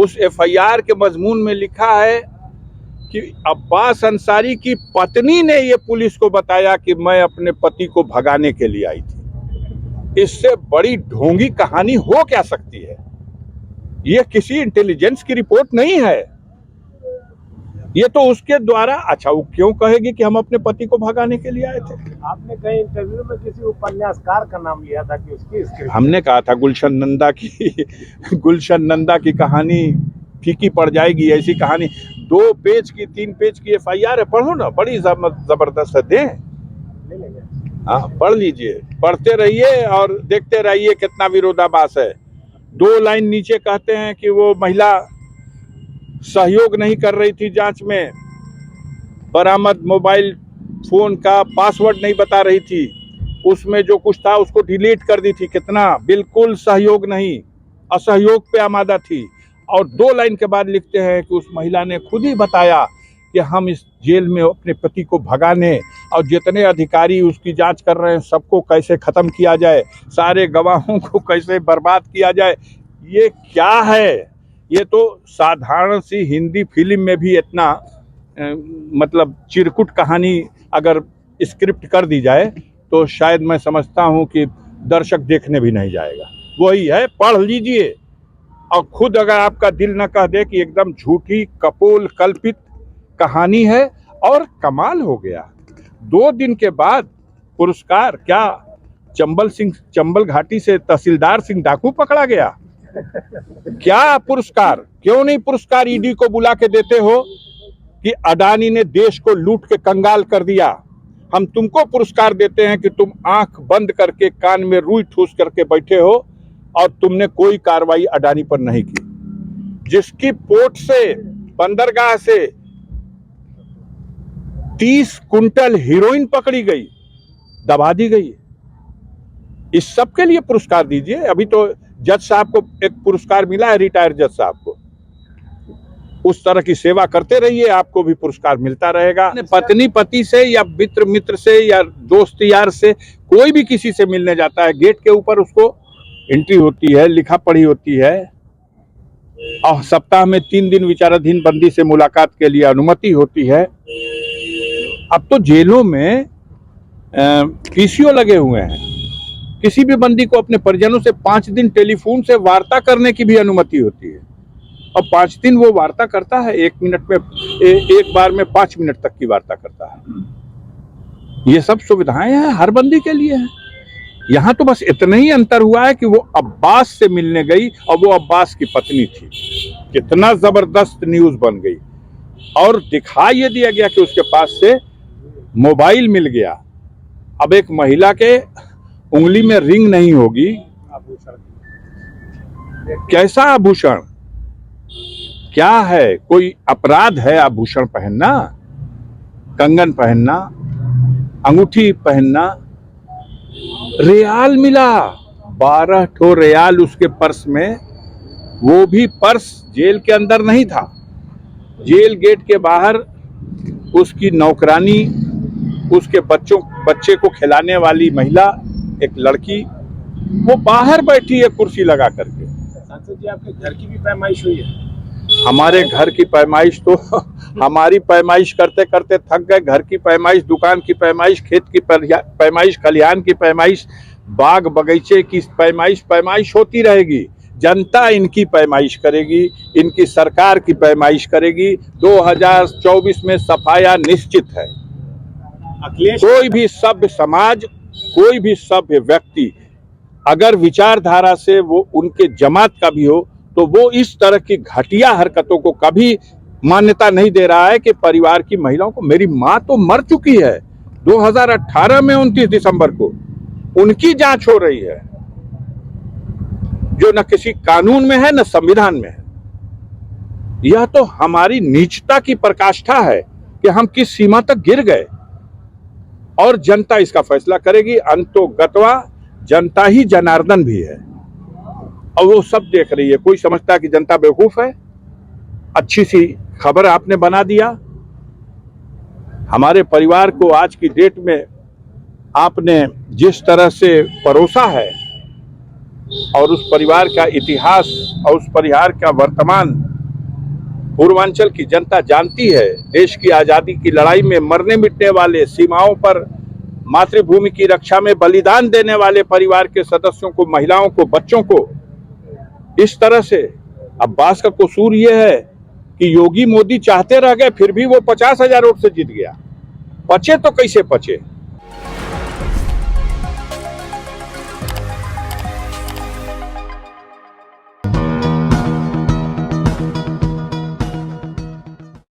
उस एफआईआर के मजमून में लिखा है कि अब्बास अंसारी की पत्नी ने ये पुलिस को बताया कि मैं अपने पति को भगाने के लिए आई थी। इससे बड़ी ढोंगी कहानी हो क्या सकती है? ये किसी इंटेलिजेंस की रिपोर्ट नहीं है, ये तो उसके द्वारा। अच्छा, वो क्यों कहेगी कि हम अपने पति को भगाने के लिए आए थे? आपने कहीं इंटरव्यू में किसी उपन्यासकार का नाम लिया था कि उसकी स्क्रिप्ट? हमने कहा था गुलशन नंदा की कहानी फीकी पड़ जाएगी। ऐसी कहानी 2 पेज की 3 पेज की एफआईआर है, पढ़ो ना, बड़ी जबरदस्त है। दें, हाँ पढ़ लीजिए, पढ़ते रहिए और देखते रहिए कितना विरोधाभास है। 2 लाइन नीचे कहते हैं कि वो महिला सहयोग नहीं कर रही थी जांच में, बरामद मोबाइल फोन का पासवर्ड नहीं बता रही थी, उसमें जो कुछ था उसको डिलीट कर दी थी। कितना बिल्कुल सहयोग नहीं, असहयोग पे आमादा थी। और 2 लाइन के बाद लिखते हैं कि उस महिला ने खुद ही बताया कि हम इस जेल में अपने पति को भगाने और जितने अधिकारी उसकी जांच कर रहे हैं सबको कैसे खत्म किया जाए, सारे गवाहों को कैसे बर्बाद किया जाए। ये क्या है? ये तो साधारण सी हिंदी फिल्म में भी इतना मतलब चिरकुट कहानी अगर स्क्रिप्ट कर दी जाए तो शायद मैं समझता हूं कि दर्शक देखने भी नहीं जाएगा। वही है, पढ़ लीजिए और खुद अगर आपका दिल न कह दे कि एकदम झूठी कपोल कल्पित कहानी है। और कमाल हो गया, 2 दिन के बाद पुरस्कार क्या? चंबल घाटी से तहसीलदार सिंह डाकू पकड़ा गया। क्या पुरस्कार? क्यों नहीं पुरस्कार ईडी को बुला के देते हो कि अडानी ने देश को लूट के कंगाल कर दिया? हम तुमको पुरस्कार देते हैं कि तुम आंख बंद करके कान में रुई ठूस करके बैठे हो और तुमने कोई कार्रवाई अडानी पर नहीं की। जिसकी पोर्ट से, बंदरगाह से 30 कुंटल हीरोइन पकड़ी गई, दबा दी गई। इस सब के लिए पुरस्कार दीजिए। अभी तो जज साहब को एक पुरस्कार मिला है, रिटायर्ड जज साहब को। उस तरह की सेवा करते रहिए, आपको भी पुरस्कार मिलता रहेगा। पत्नी पति से या मित्र से या दोस्त यार से, कोई भी किसी से मिलने जाता है, गेट के ऊपर उसको एंट्री होती है, लिखा पढ़ी होती है और सप्ताह में 3 दिन विचाराधीन बंदी से मुलाकात के लिए अनुमति होती है। अब तो जेलों में पीसीओ लगे हुए हैं। किसी भी बंदी को अपने परिजनों से 5 दिन टेलीफोन से वार्ता करने की भी अनुमति होती है और 5 दिन वो वार्ता करता है। 1 मिनट में, एक बार में 5 मिनट तक की वार्ता करता है। ये सब सुविधाएं हैं, हर बंदी के लिए है। यहाँ तो बस इतना ही अंतर हुआ है कि वो अब्बास से मिलने गई और वो अब्बास की पत्नी थी। कितना जबरदस्त न्यूज बन गई। और दिखा ये दिया गया कि उसके पास से मोबाइल मिल गया। अब एक महिला के उंगली में रिंग नहीं होगी, कैसा आभूषण? क्या है? कोई अपराध है आभूषण पहनना, कंगन पहनना, अंगूठी पहनना? रियाल मिला, 12 ठो रियाल उसके पर्स में। वो भी पर्स जेल के अंदर नहीं था, जेल गेट के बाहर उसकी नौकरानी, उसके बच्चे को खिलाने वाली महिला, एक लड़की, वो बाहर बैठी है कुर्सी लगा करके। सांसद जी, आपके घर की भी पैमाइश हुई है? हमारे घर की पैमाइश तो हमारी पैमाइश करते करते थक गए। घर की पैमाइश, दुकान की पैमाइश, खेत की पैमाइश, खलिहान की पैमाइश, बाग बगीचे की पैमाइश होती रहेगी। जनता इनकी पैमाइश करेगी, इनकी सरकार की पैमाइश करेगी। 2024 में सफाया निश्चित है। कोई भी सभ्य समाज, कोई भी सभ्य व्यक्ति अगर विचारधारा से वो उनके जमात का भी हो तो वो इस तरह की घटिया हरकतों को कभी मान्यता नहीं दे रहा है कि परिवार की महिलाओं को। मेरी माँ तो मर चुकी है 2018 में 29 दिसंबर को, उनकी जांच हो रही है जो न किसी कानून में है न संविधान में है। यह तो हमारी नीचता की पराकाष्ठा है कि हम किस सीमा तक गिर गए और जनता इसका फैसला करेगी। अंतो गत्वा जनता ही जनार्दन भी है और वो सब देख रही है। कोई समझता है कि जनता बेवकूफ है। अच्छी सी खबर आपने बना दिया। हमारे परिवार को आज की डेट में आपने जिस तरह से परोसा है और उस परिवार का इतिहास और उस परिवार का वर्तमान पूर्वांचल की जनता जानती है, देश की आजादी की लड़ाई में मरने मिटने वाले, सीमाओं पर मातृभूमि की रक्षा में बलिदान देने वाले परिवार के सदस्यों को, महिलाओं को, बच्चों को इस तरह से। अब्बास का कसूर यह है कि योगी मोदी चाहते रह गए, फिर भी वो 50,000 वोट से जीत गया। पचे तो कैसे पचे?